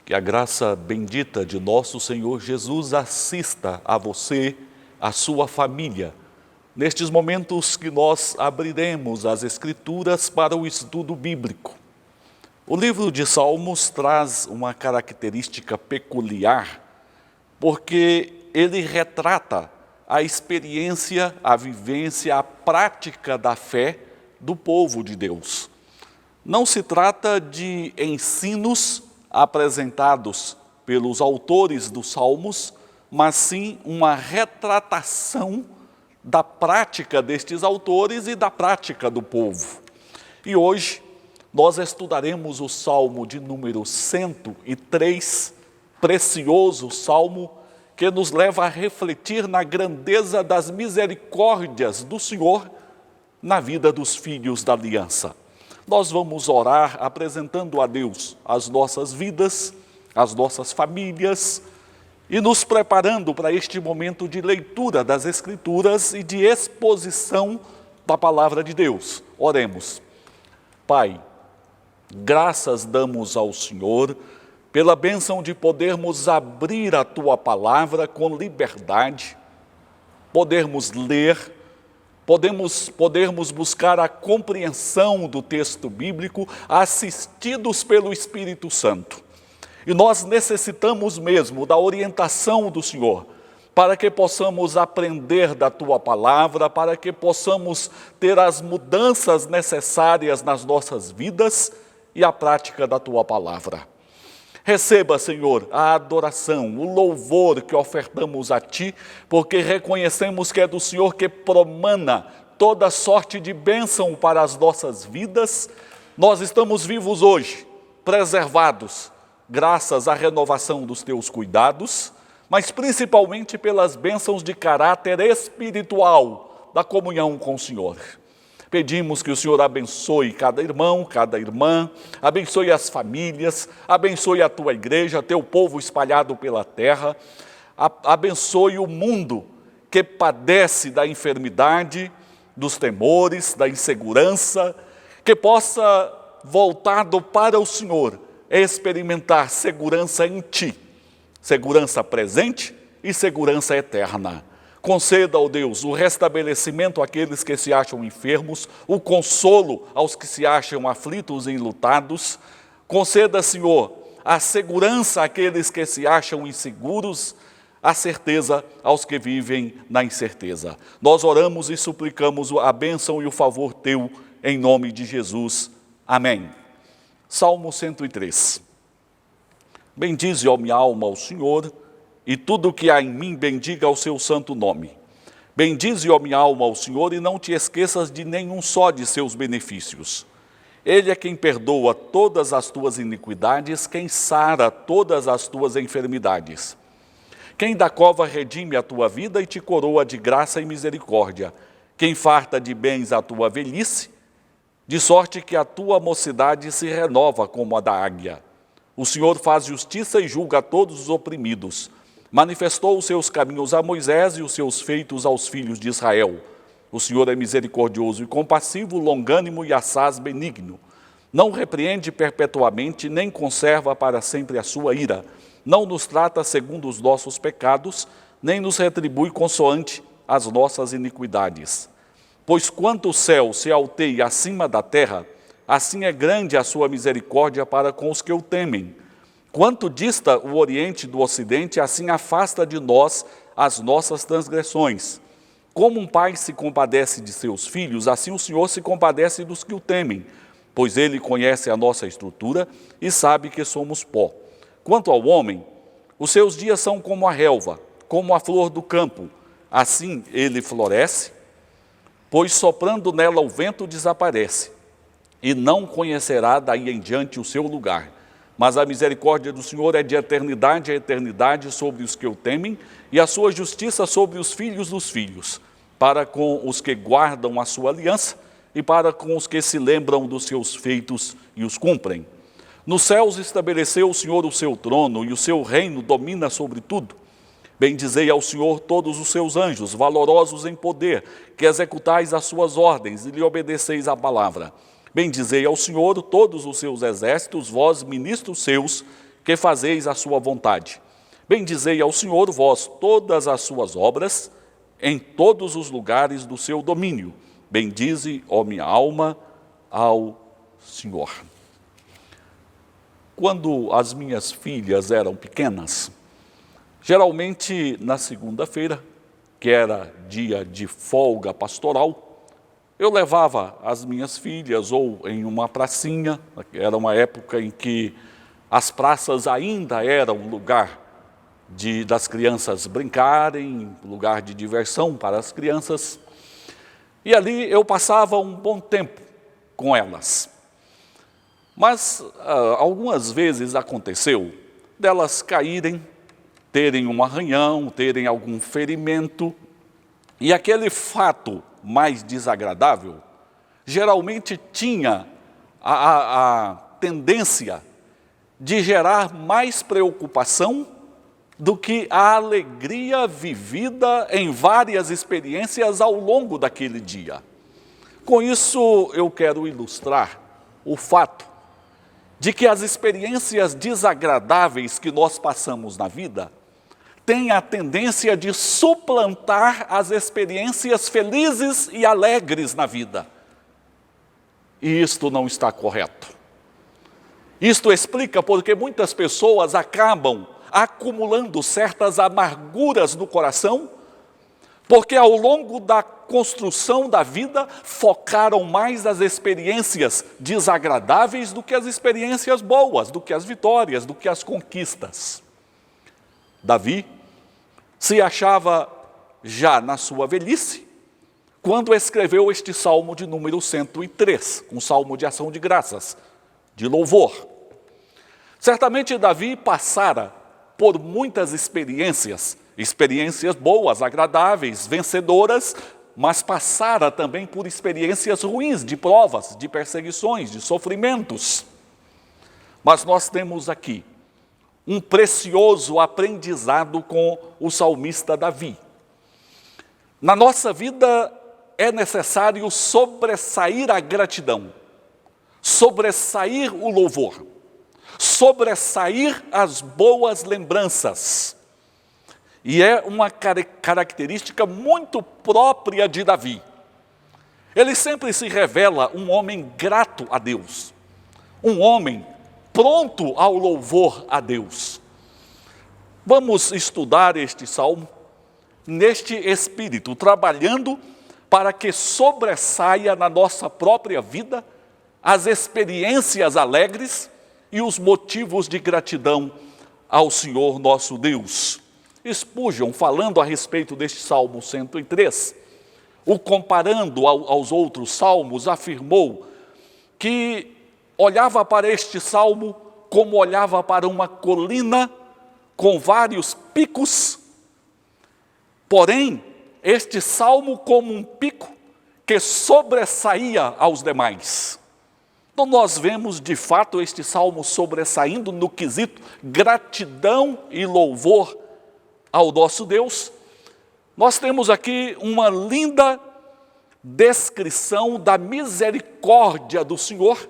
Que a graça bendita de nosso Senhor Jesus assista a você, a sua família, nestes momentos que nós abriremos as Escrituras para o estudo bíblico. O livro de Salmos traz uma característica peculiar, porque ele retrata a experiência, a vivência, a prática da fé do povo de Deus. Não se trata de ensinos apresentados pelos autores dos Salmos, mas sim uma retratação da prática destes autores e da prática do povo. E hoje nós estudaremos o Salmo de número 103, precioso Salmo, que nos leva a refletir na grandeza das misericórdias do Senhor na vida dos filhos da aliança. Nós vamos orar apresentando a Deus as nossas vidas, as nossas famílias e nos preparando para este momento de leitura das Escrituras e de exposição da Palavra de Deus. Oremos. Pai, graças damos ao Senhor pela bênção de podermos abrir a Tua Palavra com liberdade, podermos ler, podermos buscar a compreensão do texto bíblico assistidos pelo Espírito Santo. E nós necessitamos mesmo da orientação do Senhor, para que possamos aprender da Tua Palavra, para que possamos ter as mudanças necessárias nas nossas vidas e a prática da Tua Palavra. Receba, Senhor, a adoração, o louvor que ofertamos a Ti, porque reconhecemos que é do Senhor que promana toda sorte de bênção para as nossas vidas. Nós estamos vivos hoje, preservados, graças à renovação dos Teus cuidados, mas principalmente pelas bênçãos de caráter espiritual da comunhão com o Senhor. Pedimos que o Senhor abençoe cada irmão, cada irmã, abençoe as famílias, abençoe a Tua igreja, Teu povo espalhado pela terra, abençoe o mundo que padece da enfermidade, dos temores, da insegurança, que possa, voltado para o Senhor, experimentar segurança em Ti, segurança presente e segurança eterna. Conceda, ó Deus, o restabelecimento àqueles que se acham enfermos, o consolo aos que se acham aflitos e enlutados. Conceda, Senhor, a segurança àqueles que se acham inseguros, a certeza aos que vivem na incerteza. Nós oramos e suplicamos a bênção e o favor Teu, em nome de Jesus. Amém. Salmo 103. Bendize, ó minha alma, ao Senhor, e tudo o que há em mim bendiga o seu santo nome. Bendize, ó minha alma, ao Senhor, e não te esqueças de nenhum só de seus benefícios. Ele é quem perdoa todas as tuas iniquidades, quem sara todas as tuas enfermidades. Quem da cova redime a tua vida e te coroa de graça e misericórdia. Quem farta de bens a tua velhice, de sorte que a tua mocidade se renova como a da águia. O Senhor faz justiça e julga a todos os oprimidos. Manifestou os seus caminhos a Moisés e os seus feitos aos filhos de Israel. O Senhor é misericordioso e compassivo, longânimo e assaz benigno. Não repreende perpetuamente, nem conserva para sempre a sua ira. Não nos trata segundo os nossos pecados, nem nos retribui consoante as nossas iniquidades. Pois quanto o céu se alteia acima da terra, assim é grande a sua misericórdia para com os que o temem. Quanto dista o Oriente do Ocidente, assim afasta de nós as nossas transgressões. Como um pai se compadece de seus filhos, assim o Senhor se compadece dos que o temem, pois Ele conhece a nossa estrutura e sabe que somos pó. Quanto ao homem, os seus dias são como a relva, como a flor do campo. Assim ele floresce, pois soprando nela o vento desaparece, e não conhecerá daí em diante o seu lugar. Mas a misericórdia do Senhor é de eternidade a eternidade sobre os que o temem, e a sua justiça sobre os filhos dos filhos, para com os que guardam a sua aliança e para com os que se lembram dos seus feitos e os cumprem. Nos céus estabeleceu o Senhor o seu trono, e o seu reino domina sobre tudo. Bendizei ao Senhor todos os seus anjos, valorosos em poder, que executais as suas ordens e lhe obedeceis à palavra. Bendizei ao Senhor todos os seus exércitos, vós, ministros seus, que fazeis a sua vontade. Bendizei ao Senhor, vós, todas as suas obras, em todos os lugares do seu domínio. Bendize, ó minha alma, ao Senhor. Quando as minhas filhas eram pequenas, geralmente na segunda-feira, que era dia de folga pastoral, eu levava as minhas filhas ou em uma pracinha, era uma época em que as praças ainda eram lugar das crianças brincarem, lugar de diversão para as crianças, e ali eu passava um bom tempo com elas. Mas algumas vezes aconteceu delas caírem, terem um arranhão, terem algum ferimento, e aquele fato mais desagradável geralmente tinha a tendência de gerar mais preocupação do que a alegria vivida em várias experiências ao longo daquele dia. Com isso, eu quero ilustrar o fato de que as experiências desagradáveis que nós passamos na vida têm a tendência de suplantar as experiências felizes e alegres na vida. E isto não está correto. Isto explica porque muitas pessoas acabam acumulando certas amarguras no coração, porque ao longo da construção da vida focaram mais as experiências desagradáveis do que as experiências boas, do que as vitórias, do que as conquistas. Davi se achava já na sua velhice, quando escreveu este salmo de número 103, um salmo de ação de graças, de louvor. Certamente Davi passara por muitas experiências boas, agradáveis, vencedoras, mas passara também por experiências ruins, de provas, de perseguições, de sofrimentos. Mas nós temos aqui um precioso aprendizado com o salmista Davi. Na nossa vida é necessário sobressair a gratidão, sobressair o louvor, sobressair as boas lembranças. E é uma característica muito própria de Davi. Ele sempre se revela um homem grato a Deus, um homem pronto ao louvor a Deus. Vamos estudar este salmo neste espírito, trabalhando para que sobressaia na nossa própria vida as experiências alegres e os motivos de gratidão ao Senhor nosso Deus. Spurgeon, falando a respeito deste Salmo 103, o comparando aos outros salmos, afirmou que olhava para este salmo como olhava para uma colina com vários picos, porém, este salmo como um pico que sobressaía aos demais. Então nós vemos de fato este salmo sobressaindo no quesito gratidão e louvor ao nosso Deus. Nós temos aqui uma linda descrição da misericórdia do Senhor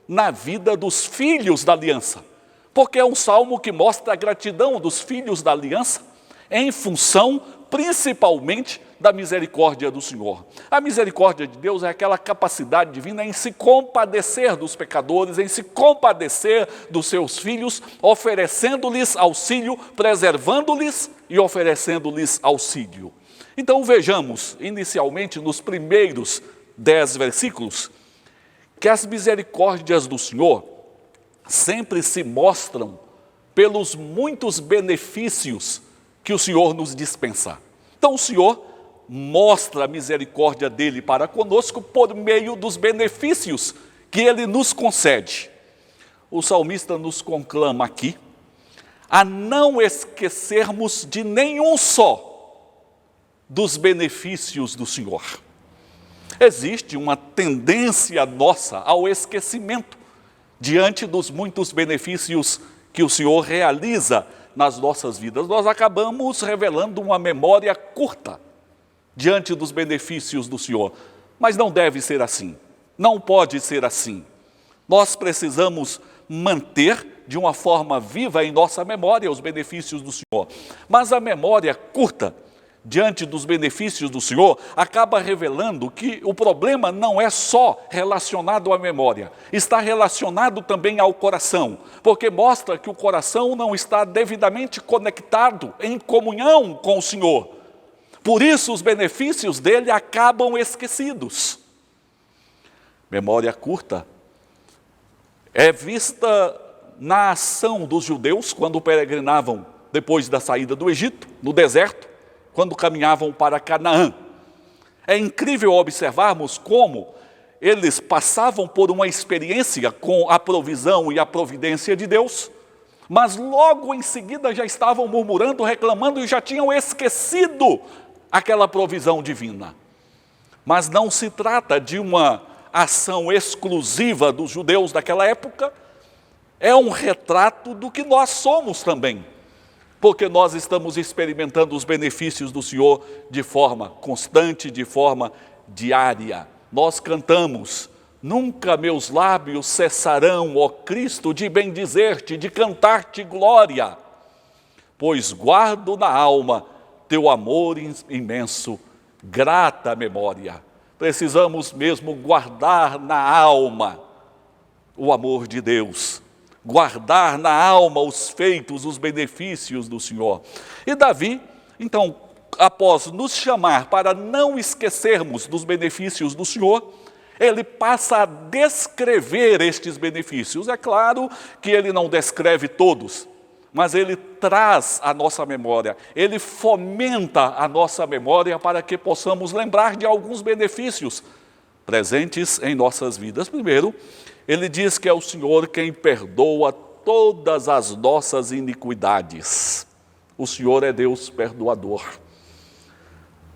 na vida dos filhos da aliança, porque é um salmo que mostra a gratidão dos filhos da aliança em função principalmente da misericórdia do Senhor. A misericórdia de Deus é aquela capacidade divina em se compadecer dos pecadores, em se compadecer dos seus filhos, oferecendo-lhes auxílio, preservando-lhes e oferecendo-lhes auxílio. Então vejamos, inicialmente nos primeiros 10 versículos, que as misericórdias do Senhor sempre se mostram pelos muitos benefícios que o Senhor nos dispensa. Então o Senhor mostra a misericórdia dele para conosco por meio dos benefícios que ele nos concede. O salmista nos conclama aqui a não esquecermos de nenhum só dos benefícios do Senhor. Existe uma tendência nossa ao esquecimento diante dos muitos benefícios que o Senhor realiza nas nossas vidas, nós acabamos revelando uma memória curta diante dos benefícios do Senhor. Mas não deve ser assim, não pode ser assim. Nós precisamos manter de uma forma viva em nossa memória os benefícios do Senhor. Mas a memória curta diante dos benefícios do Senhor acaba revelando que o problema não é só relacionado à memória, está relacionado também ao coração, porque mostra que o coração não está devidamente conectado em comunhão com o Senhor. Por isso os benefícios dele acabam esquecidos. Memória curta é vista na ação dos judeus quando peregrinavam depois da saída do Egito, no deserto, quando caminhavam para Canaã. É incrível observarmos como eles passavam por uma experiência com a provisão e a providência de Deus, mas logo em seguida já estavam murmurando, reclamando e já tinham esquecido aquela provisão divina. Mas não se trata de uma ação exclusiva dos judeus daquela época, é um retrato do que nós somos também, porque nós estamos experimentando os benefícios do Senhor de forma constante, de forma diária. Nós cantamos: nunca meus lábios cessarão, ó Cristo, de bendizer-te, de cantar-te glória, pois guardo na alma teu amor imenso, grata memória. Precisamos mesmo guardar na alma o amor de Deus, guardar na alma os feitos, os benefícios do Senhor. E Davi, então, após nos chamar para não esquecermos dos benefícios do Senhor, ele passa a descrever estes benefícios. É claro que ele não descreve todos, mas ele traz a nossa memória, ele fomenta a nossa memória para que possamos lembrar de alguns benefícios presentes em nossas vidas. Primeiro, ele diz que é o Senhor quem perdoa todas as nossas iniquidades. O Senhor é Deus perdoador.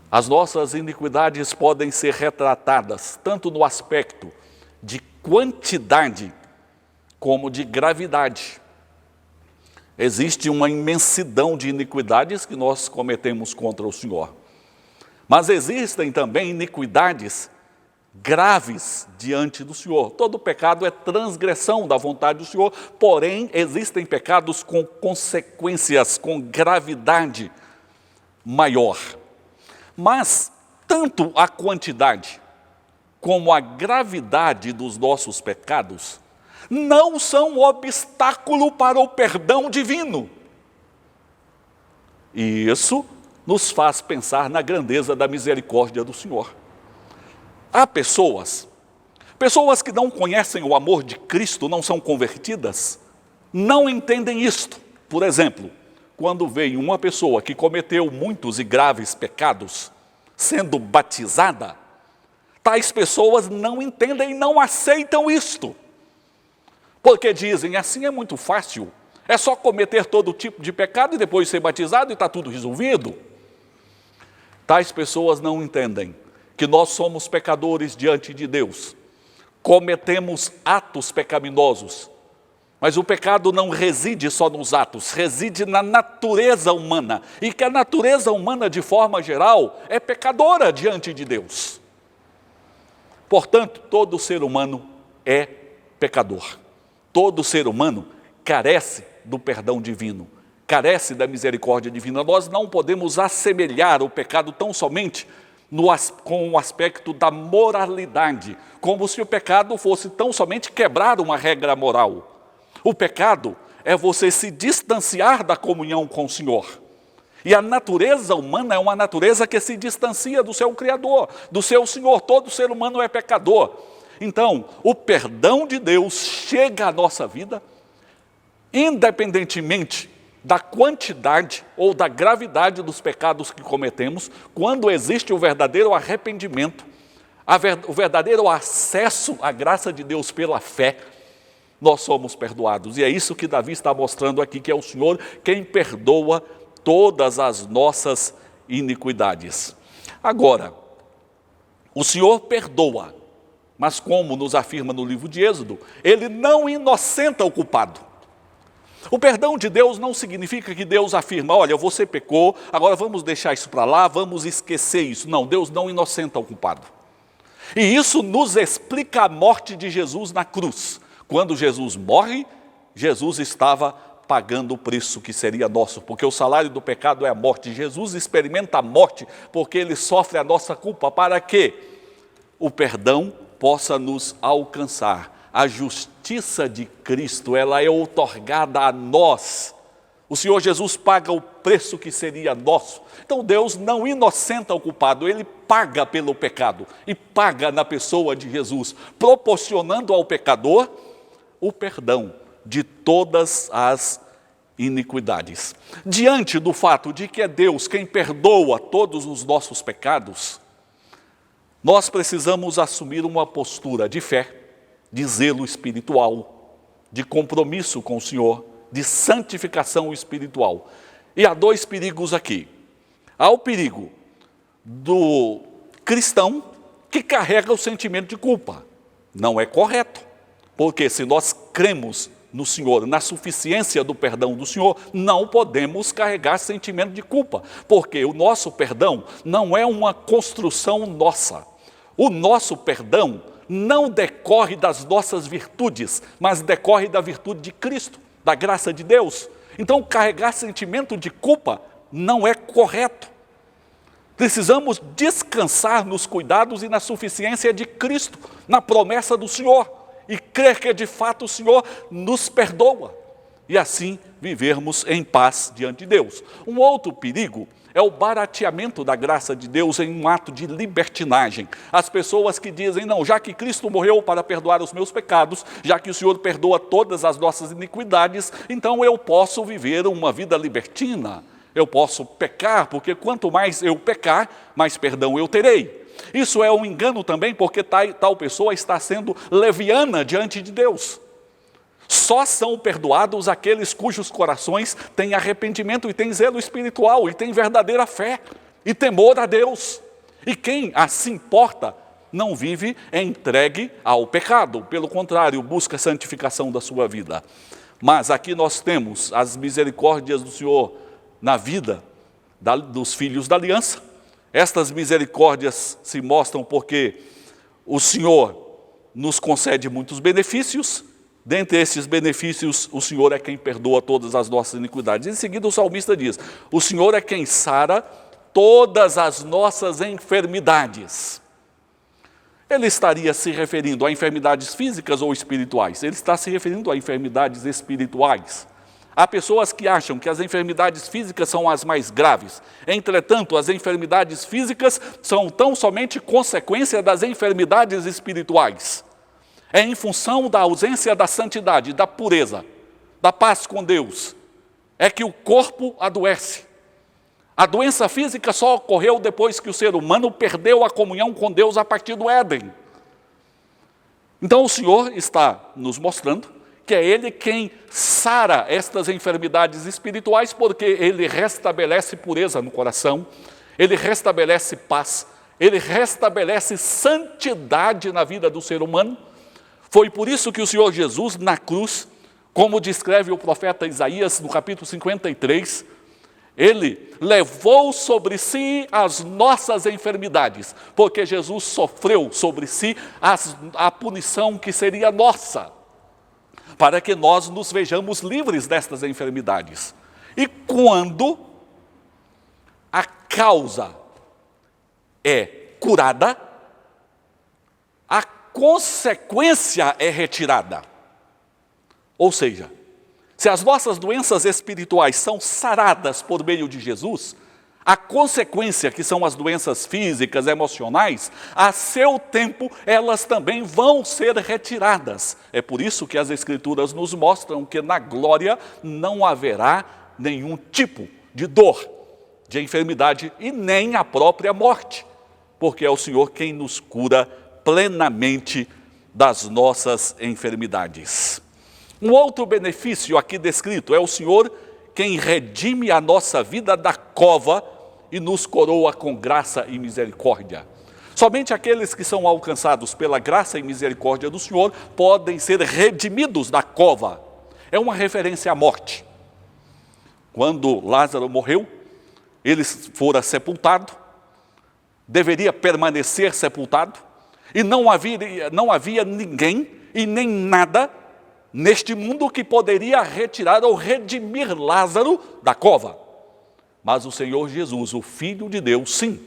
As nossas iniquidades podem ser retratadas tanto no aspecto de quantidade como de gravidade. Existe uma imensidão de iniquidades que nós cometemos contra o Senhor. Mas existem também iniquidades graves diante do Senhor. Todo pecado é transgressão da vontade do Senhor, porém existem pecados com consequências, com gravidade maior. Mas tanto a quantidade como a gravidade dos nossos pecados não são obstáculo para o perdão divino. E isso nos faz pensar na grandeza da misericórdia do Senhor. Há pessoas que não conhecem o amor de Cristo, não são convertidas, não entendem isto. Por exemplo, quando vem uma pessoa que cometeu muitos e graves pecados, sendo batizada, tais pessoas não entendem e não aceitam isto. Porque dizem, assim é muito fácil, é só cometer todo tipo de pecado e depois ser batizado e está tudo resolvido. Tais pessoas não entendem que nós somos pecadores diante de Deus, cometemos atos pecaminosos, mas o pecado não reside só nos atos, reside na natureza humana, e que a natureza humana, de forma geral, é pecadora diante de Deus. Portanto, todo ser humano é pecador. Todo ser humano carece do perdão divino, carece da misericórdia divina. Nós não podemos assemelhar o pecado tão somente com o aspecto da moralidade, como se o pecado fosse tão somente quebrar uma regra moral. O pecado é você se distanciar da comunhão com o Senhor. E a natureza humana é uma natureza que se distancia do seu Criador, do seu Senhor. Todo ser humano é pecador. Então, o perdão de Deus chega à nossa vida, independentemente da quantidade ou da gravidade dos pecados que cometemos, quando existe o verdadeiro arrependimento, o verdadeiro acesso à graça de Deus pela fé, nós somos perdoados. E é isso que Davi está mostrando aqui, que é o Senhor quem perdoa todas as nossas iniquidades. Agora, o Senhor perdoa, Mas como nos afirma no livro de Êxodo, ele não inocenta o culpado. O perdão de Deus não significa que Deus afirma, olha, você pecou, agora vamos deixar isso para lá, vamos esquecer isso. Não, Deus não inocenta o culpado. E isso nos explica a morte de Jesus na cruz. Quando Jesus morre, Jesus estava pagando o preço que seria nosso, porque o salário do pecado é a morte. Jesus experimenta a morte porque ele sofre a nossa culpa, para que o perdão possa nos alcançar. A justiça de Cristo, ela é outorgada a nós. O Senhor Jesus paga o preço que seria nosso. Então Deus não inocenta o culpado, ele paga pelo pecado e paga na pessoa de Jesus, proporcionando ao pecador o perdão de todas as iniquidades. Diante do fato de que é Deus quem perdoa todos os nossos pecados, nós precisamos assumir uma postura de fé, de zelo espiritual, de compromisso com o Senhor, de santificação espiritual. E há dois perigos aqui. Há o perigo do cristão que carrega o sentimento de culpa. Não é correto, porque se nós cremos no Senhor, na suficiência do perdão do Senhor, não podemos carregar sentimento de culpa, porque o nosso perdão não é uma construção nossa. O nosso perdão não decorre das nossas virtudes, mas decorre da virtude de Cristo, da graça de Deus. Então, carregar sentimento de culpa não é correto. Precisamos descansar nos cuidados e na suficiência de Cristo, na promessa do Senhor, e crer que de fato o Senhor nos perdoa, e assim vivermos em paz diante de Deus. Um outro perigo é o barateamento da graça de Deus em um ato de libertinagem. As pessoas que dizem, não, já que Cristo morreu para perdoar os meus pecados, já que o Senhor perdoa todas as nossas iniquidades, então eu posso viver uma vida libertina, eu posso pecar, porque quanto mais eu pecar, mais perdão eu terei. Isso é um engano também, porque tal pessoa está sendo leviana diante de Deus. Só são perdoados aqueles cujos corações têm arrependimento e têm zelo espiritual e têm verdadeira fé e temor a Deus. E quem assim porta não vive entregue ao pecado, pelo contrário, busca a santificação da sua vida. Mas aqui nós temos as misericórdias do Senhor na vida dos filhos da aliança. Estas misericórdias se mostram porque o Senhor nos concede muitos benefícios. Dentre esses benefícios, o Senhor é quem perdoa todas as nossas iniquidades. Em seguida, o salmista diz, o Senhor é quem sara todas as nossas enfermidades. Ele estaria se referindo a enfermidades físicas ou espirituais? Ele está se referindo a enfermidades espirituais. Há pessoas que acham que as enfermidades físicas são as mais graves. Entretanto, as enfermidades físicas são tão somente consequência das enfermidades espirituais. É em função da ausência da santidade, da pureza, da paz com Deus, é que o corpo adoece. A doença física só ocorreu depois que o ser humano perdeu a comunhão com Deus a partir do Éden. Então o Senhor está nos mostrando que é Ele quem sara estas enfermidades espirituais, porque Ele restabelece pureza no coração, Ele restabelece paz, Ele restabelece santidade na vida do ser humano. Foi por isso que o Senhor Jesus, na cruz, como descreve o profeta Isaías no capítulo 53, Ele levou sobre si as nossas enfermidades, porque Jesus sofreu sobre si a punição que seria nossa, para que nós nos vejamos livres destas enfermidades. E quando a causa é curada, a consequência é retirada. Ou seja, se as nossas doenças espirituais são saradas por meio de Jesus, a consequência, que são as doenças físicas, emocionais, a seu tempo elas também vão ser retiradas. É por isso que as Escrituras nos mostram que na glória não haverá nenhum tipo de dor, de enfermidade e nem a própria morte, porque é o Senhor quem nos cura plenamente das nossas enfermidades. Um outro benefício aqui descrito é o Senhor quem redime a nossa vida da cova e nos coroa com graça e misericórdia. Somente aqueles que são alcançados pela graça e misericórdia do Senhor podem ser redimidos da cova. É uma referência à morte. Quando Lázaro morreu, ele fora sepultado, deveria permanecer sepultado, e não havia ninguém e nem nada neste mundo que poderia retirar ou redimir Lázaro da cova. Mas o Senhor Jesus, o Filho de Deus, sim,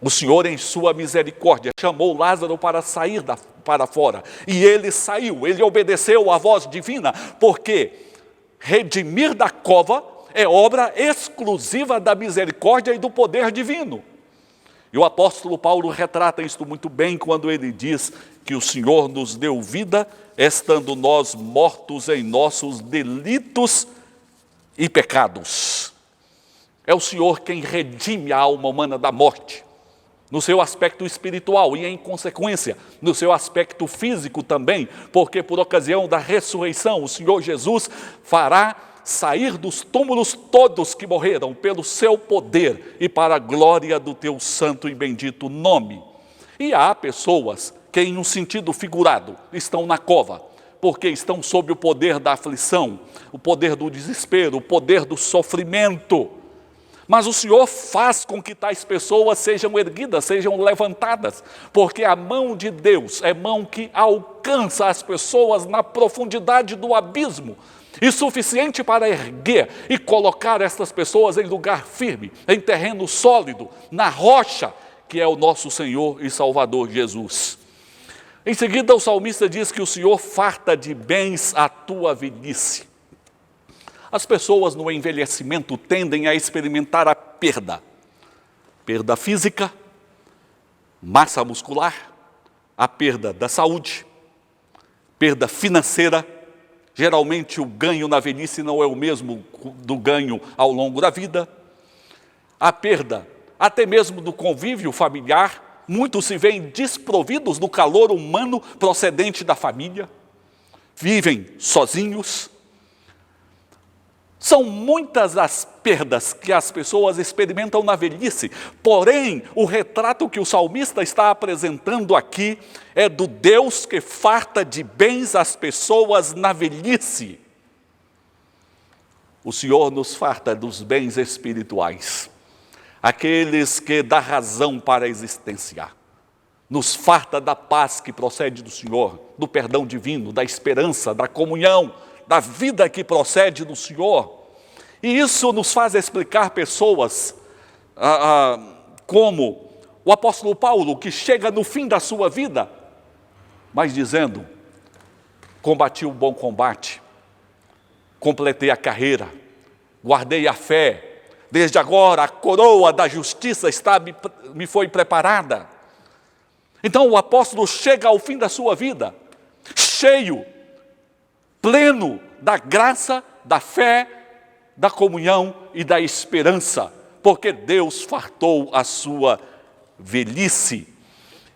o Senhor em sua misericórdia chamou Lázaro para sair para fora, e ele saiu, ele obedeceu à voz divina, porque redimir da cova é obra exclusiva da misericórdia e do poder divino. E o apóstolo Paulo retrata isto muito bem quando ele diz que o Senhor nos deu vida, estando nós mortos em nossos delitos e pecados. É o Senhor quem redime a alma humana da morte, no seu aspecto espiritual e, em consequência, no seu aspecto físico também, porque por ocasião da ressurreição, o Senhor Jesus fará sair dos túmulos todos que morreram pelo seu poder e para a glória do teu santo e bendito nome. E há pessoas que, em um sentido figurado, estão na cova, porque estão sob o poder da aflição, o poder do desespero, o poder do sofrimento. Mas o Senhor faz com que tais pessoas sejam erguidas, sejam levantadas, porque a mão de Deus é mão que alcança as pessoas na profundidade do abismo, e suficiente para erguer e colocar estas pessoas em lugar firme, em terreno sólido, na rocha, que é o nosso Senhor e Salvador Jesus. Em seguida, o salmista diz que o Senhor farta de bens a tua velhice. As pessoas no envelhecimento tendem a experimentar a perda física, massa muscular, a perda da saúde, perda financeira. Geralmente o ganho na velhice não é o mesmo do ganho ao longo da vida. A perda até mesmo do convívio familiar. Muitos se veem desprovidos do calor humano procedente da família. Vivem sozinhos. São muitas as perdas que as pessoas experimentam na velhice, porém, o retrato que o salmista está apresentando aqui é do Deus que farta de bens as pessoas na velhice. O Senhor nos farta dos bens espirituais, aqueles que dá razão para a existência. Nos farta da paz que procede do Senhor, do perdão divino, da esperança, da comunhão, da vida que procede do Senhor. E isso nos faz explicar pessoas como o apóstolo Paulo, que chega no fim da sua vida, mas dizendo: combati o bom combate, completei a carreira, guardei a fé, desde agora a coroa da justiça me foi preparada. Então o apóstolo chega ao fim da sua vida, cheio, pleno da graça, da fé, da comunhão e da esperança, porque Deus fartou a sua velhice.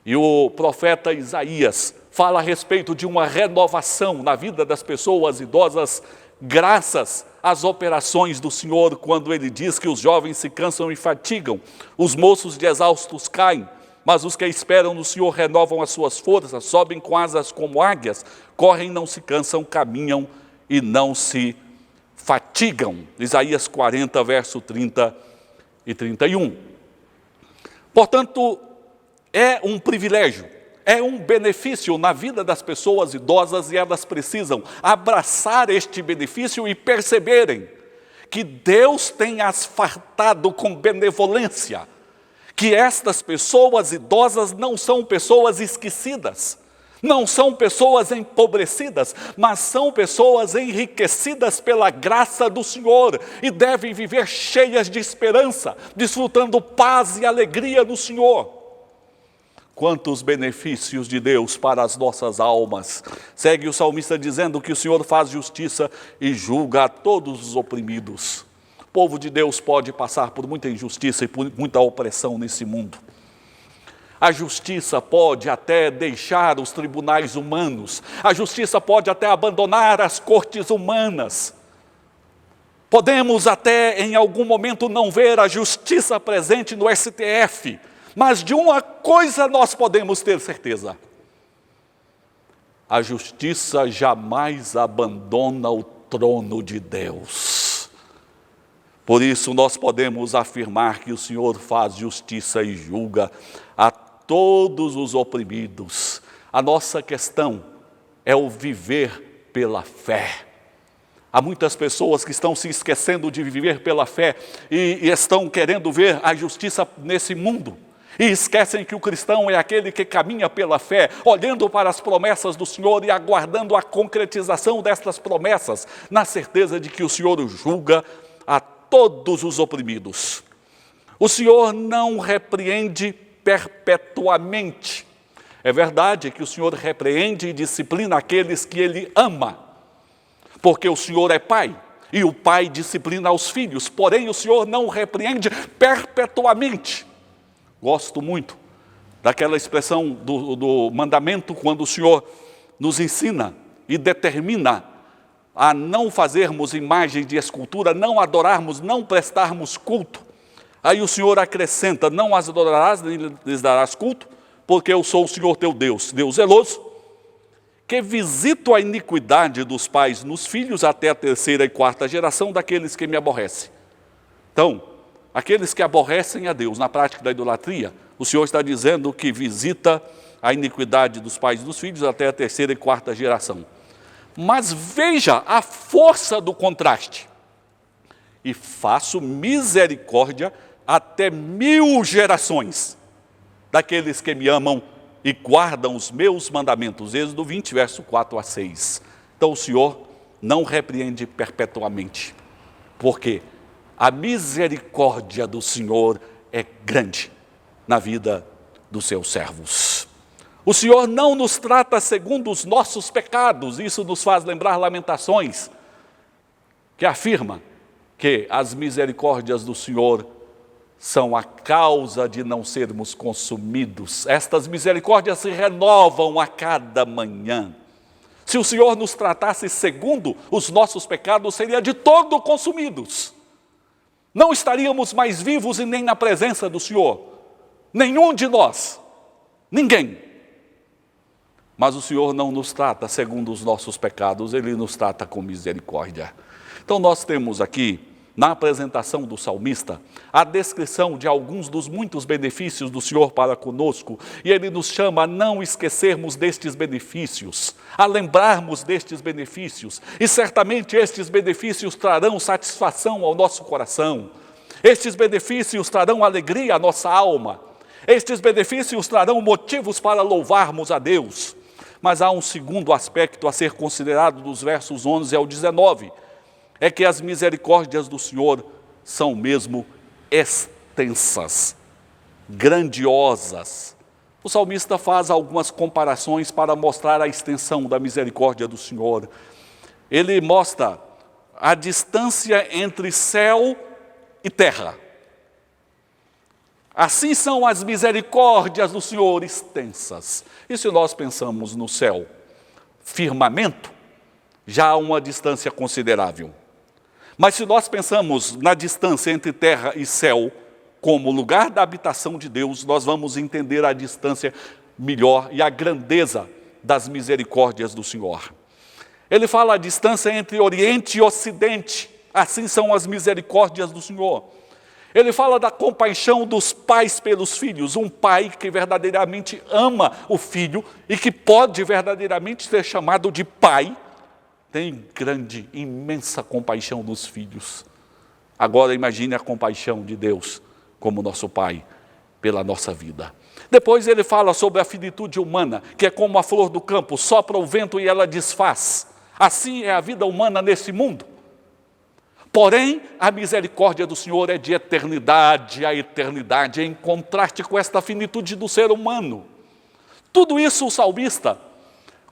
E o profeta Isaías fala a respeito de uma renovação na vida das pessoas idosas, graças às operações do Senhor, quando ele diz que os jovens se cansam e fatigam, os moços de exaustos caem, mas os que esperam no Senhor renovam as suas forças, sobem com asas como águias, correm, não se cansam, caminham e não se fatigam. Isaías 40, verso 30 e 31. Portanto, é um privilégio, é um benefício na vida das pessoas idosas, e elas precisam abraçar este benefício e perceberem que Deus tem as fartado com benevolência, que estas pessoas idosas não são pessoas esquecidas, não são pessoas empobrecidas, mas são pessoas enriquecidas pela graça do Senhor e devem viver cheias de esperança, desfrutando paz e alegria no Senhor. Quantos benefícios de Deus para as nossas almas. Segue o salmista dizendo que o Senhor faz justiça e julga a todos os oprimidos. O povo de Deus pode passar por muita injustiça e por muita opressão nesse mundo. A justiça pode até deixar os tribunais humanos. A justiça pode até abandonar as cortes humanas. Podemos até, em algum momento, não ver a justiça presente no STF. Mas de uma coisa nós podemos ter certeza: a justiça jamais abandona o trono de Deus. Por isso nós podemos afirmar que o Senhor faz justiça e julga a todos os oprimidos. A nossa questão é o viver pela fé. Há muitas pessoas que estão se esquecendo de viver pela fé e estão querendo ver a justiça nesse mundo. E esquecem que o cristão é aquele que caminha pela fé, olhando para as promessas do Senhor e aguardando a concretização destas promessas, na certeza de que o Senhor julga a todos os oprimidos. O Senhor não repreende perpetuamente. É verdade que o Senhor repreende e disciplina aqueles que Ele ama, porque o Senhor é Pai, e o Pai disciplina os filhos, porém o Senhor não repreende perpetuamente. Gosto muito daquela expressão do mandamento, quando o Senhor nos ensina e determina a não fazermos imagens de escultura, não adorarmos, não prestarmos culto. Aí o Senhor acrescenta: não as adorarás, nem lhes darás culto, porque eu sou o Senhor teu Deus, Deus zeloso, que visito a iniquidade dos pais nos filhos até a terceira e quarta geração daqueles que me aborrecem. Então, aqueles que aborrecem a Deus na prática da idolatria, o Senhor está dizendo que visita a iniquidade dos pais nos filhos até a terceira e quarta geração. Mas veja a força do contraste: e faço misericórdia até 1000 gerações daqueles que me amam e guardam os meus mandamentos. Êxodo 20, verso 4 a 6. Então o Senhor não repreende perpetuamente, porque a misericórdia do Senhor é grande na vida dos seus servos. O Senhor não nos trata segundo os nossos pecados. Isso nos faz lembrar Lamentações, que afirma que as misericórdias do Senhor são a causa de não sermos consumidos. Estas misericórdias se renovam a cada manhã. Se o Senhor nos tratasse segundo os nossos pecados, seria de todo consumidos. Não estaríamos mais vivos e nem na presença do Senhor. Nenhum de nós. Ninguém. Mas o Senhor não nos trata segundo os nossos pecados, Ele nos trata com misericórdia. Então nós temos aqui, na apresentação do salmista, a descrição de alguns dos muitos benefícios do Senhor para conosco, e Ele nos chama a não esquecermos destes benefícios, a lembrarmos destes benefícios, e certamente estes benefícios trarão satisfação ao nosso coração, estes benefícios trarão alegria à nossa alma, estes benefícios trarão motivos para louvarmos a Deus. Mas há um segundo aspecto a ser considerado dos versos 11 ao 19, é que as misericórdias do Senhor são mesmo extensas, grandiosas. O salmista faz algumas comparações para mostrar a extensão da misericórdia do Senhor. Ele mostra a distância entre céu e terra. Assim são as misericórdias do Senhor extensas. E se nós pensamos no céu, firmamento, já há uma distância considerável. Mas se nós pensamos na distância entre terra e céu, como lugar da habitação de Deus, nós vamos entender a distância melhor e a grandeza das misericórdias do Senhor. Ele fala a distância entre Oriente e Ocidente, assim são as misericórdias do Senhor. Ele fala da compaixão dos pais pelos filhos, um pai que verdadeiramente ama o filho e que pode verdadeiramente ser chamado de pai, tem grande, imensa compaixão dos filhos. Agora imagine a compaixão de Deus como nosso Pai pela nossa vida. Depois ele fala sobre a finitude humana, que é como a flor do campo, sopra o vento e ela desfaz. Assim é a vida humana nesse mundo. Porém, a misericórdia do Senhor é de eternidade a eternidade, em contraste com esta finitude do ser humano. Tudo isso o salmista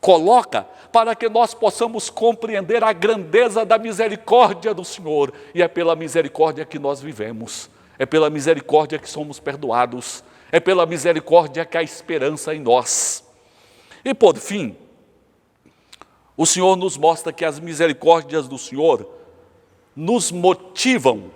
coloca para que nós possamos compreender a grandeza da misericórdia do Senhor. E é pela misericórdia que nós vivemos, é pela misericórdia que somos perdoados, é pela misericórdia que há esperança em nós. E por fim, o Senhor nos mostra que as misericórdias do Senhor nos motivam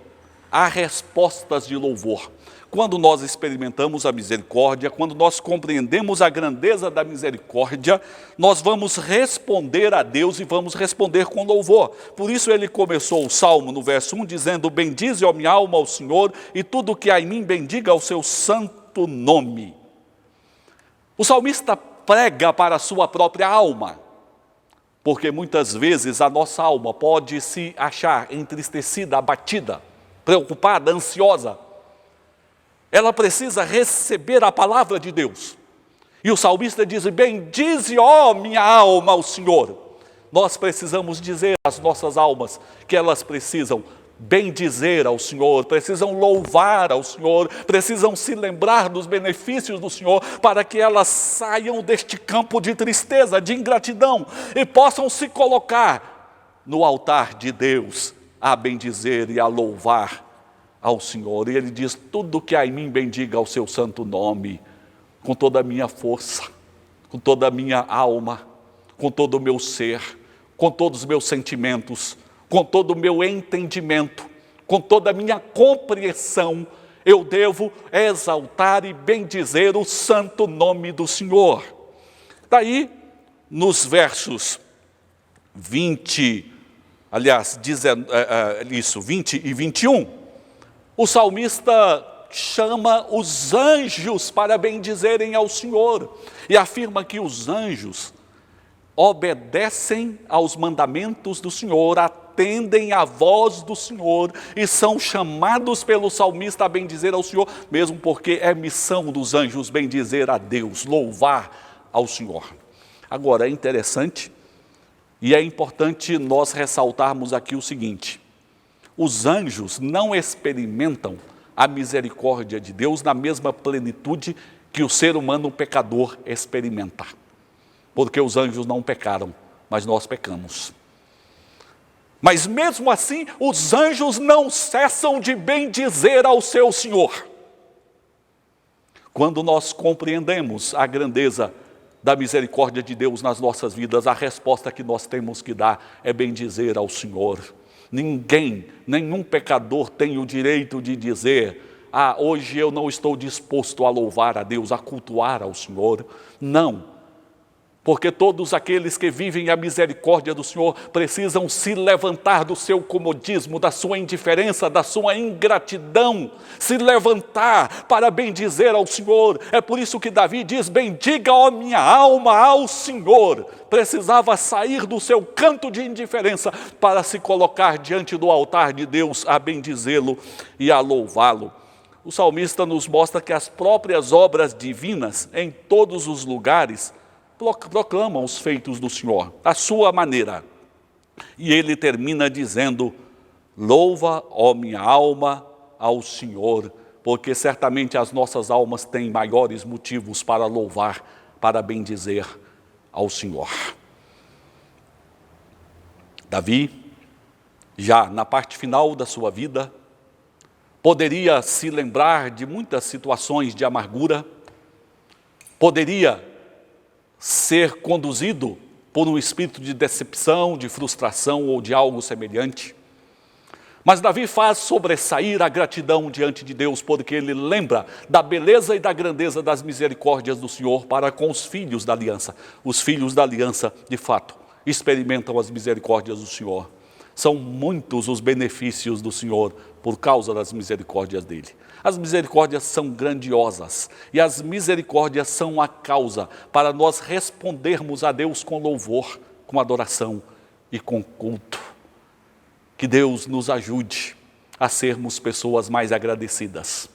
há respostas de louvor. Quando nós experimentamos a misericórdia, quando nós compreendemos a grandeza da misericórdia, nós vamos responder a Deus e vamos responder com louvor. Por isso ele começou o Salmo no verso 1 dizendo: bendize, ó minha alma, ao Senhor, e tudo que há em mim bendiga ao seu santo nome. O salmista prega para a sua própria alma, porque muitas vezes a nossa alma pode se achar entristecida, abatida, preocupada, ansiosa. Ela precisa receber a palavra de Deus. E o salmista diz: bendize, ó minha alma, ao Senhor. Nós precisamos dizer às nossas almas que elas precisam bendizer ao Senhor, precisam louvar ao Senhor, precisam se lembrar dos benefícios do Senhor, para que elas saiam deste campo de tristeza, de ingratidão, e possam se colocar no altar de Deus, a bendizer e a louvar ao Senhor. E ele diz: tudo que há em mim bendiga ao seu santo nome, com toda a minha força, com toda a minha alma, com todo o meu ser, com todos os meus sentimentos, com todo o meu entendimento, com toda a minha compreensão, eu devo exaltar e bendizer o santo nome do Senhor. Daí, nos versos 20 e 21, o salmista chama os anjos para bendizerem ao Senhor e afirma que os anjos obedecem aos mandamentos do Senhor, atendem à voz do Senhor e são chamados pelo salmista a bendizer ao Senhor, mesmo porque é missão dos anjos bendizer a Deus, louvar ao Senhor. Agora, é interessante e é importante nós ressaltarmos aqui o seguinte: os anjos não experimentam a misericórdia de Deus na mesma plenitude que o ser humano pecador experimenta. Porque os anjos não pecaram, mas nós pecamos. Mas mesmo assim, os anjos não cessam de bendizer ao seu Senhor. Quando nós compreendemos a grandeza da misericórdia de Deus nas nossas vidas, a resposta que nós temos que dar é bendizer ao Senhor. Nenhum pecador tem o direito de dizer: hoje eu não estou disposto a louvar a Deus, a cultuar ao Senhor. Não. Porque todos aqueles que vivem a misericórdia do Senhor precisam se levantar do seu comodismo, da sua indiferença, da sua ingratidão, se levantar para bendizer ao Senhor. É por isso que Davi diz: bendiga, ó minha alma, ao Senhor. Precisava sair do seu canto de indiferença para se colocar diante do altar de Deus a bendizê-lo e a louvá-lo. O salmista nos mostra que as próprias obras divinas em todos os lugares proclamam os feitos do Senhor, à sua maneira. E ele termina dizendo: louva, ó minha alma, ao Senhor, porque certamente as nossas almas têm maiores motivos para louvar, para bendizer ao Senhor. Davi, já na parte final da sua vida, poderia se lembrar de muitas situações de amargura, poderia ser conduzido por um espírito de decepção, de frustração ou de algo semelhante. Mas Davi faz sobressair a gratidão diante de Deus, porque ele lembra da beleza e da grandeza das misericórdias do Senhor para com os filhos da aliança. Os filhos da aliança, de fato, experimentam as misericórdias do Senhor. São muitos os benefícios do Senhor por causa das misericórdias dele. As misericórdias são grandiosas e as misericórdias são a causa para nós respondermos a Deus com louvor, com adoração e com culto. Que Deus nos ajude a sermos pessoas mais agradecidas.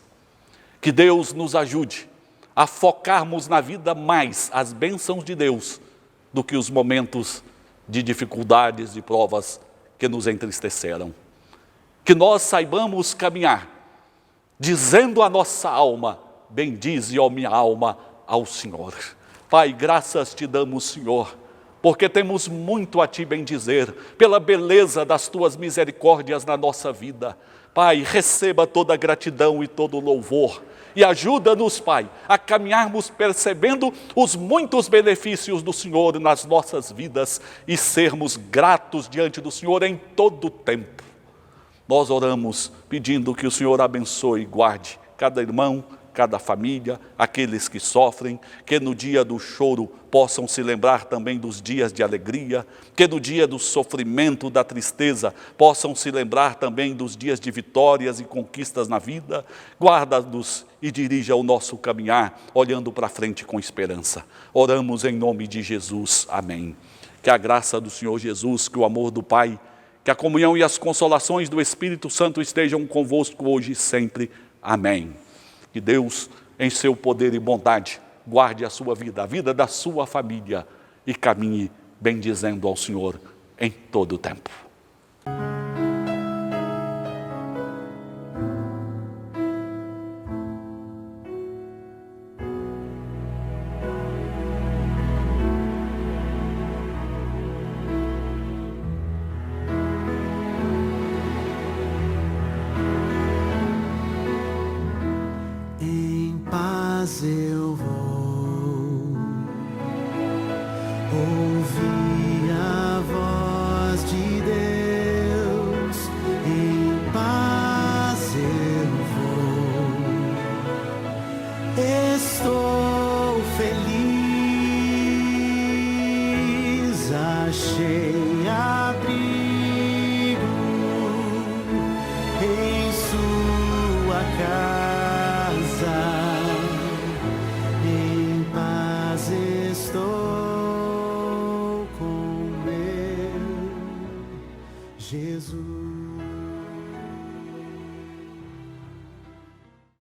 Que Deus nos ajude a focarmos na vida mais as bênçãos de Deus do que os momentos de dificuldades e provas que nos entristeceram. Que nós saibamos caminhar dizendo à nossa alma: bendize, ó minha alma, ao Senhor. Pai, graças te damos, Senhor, porque temos muito a te bendizer, pela beleza das tuas misericórdias na nossa vida. Pai, receba toda a gratidão e todo o louvor, e ajuda-nos, Pai, a caminharmos percebendo os muitos benefícios do Senhor nas nossas vidas, e sermos gratos diante do Senhor em todo o tempo. Nós oramos pedindo que o Senhor abençoe e guarde cada irmão, cada família, aqueles que sofrem, que no dia do choro possam se lembrar também dos dias de alegria, que no dia do sofrimento, da tristeza, possam se lembrar também dos dias de vitórias e conquistas na vida. Guarda-nos e dirija o nosso caminhar, olhando para frente com esperança. Oramos em nome de Jesus. Amém. Que a graça do Senhor Jesus, que o amor do Pai, que a comunhão e as consolações do Espírito Santo estejam convosco hoje e sempre. Amém. Que Deus, em seu poder e bondade, guarde a sua vida, a vida da sua família e caminhe bendizendo ao Senhor em todo o tempo. Eu vou ouvir a voz de Deus, em paz eu vou. Estou feliz, achei abrigo em sua casa. Estou com meu Jesus.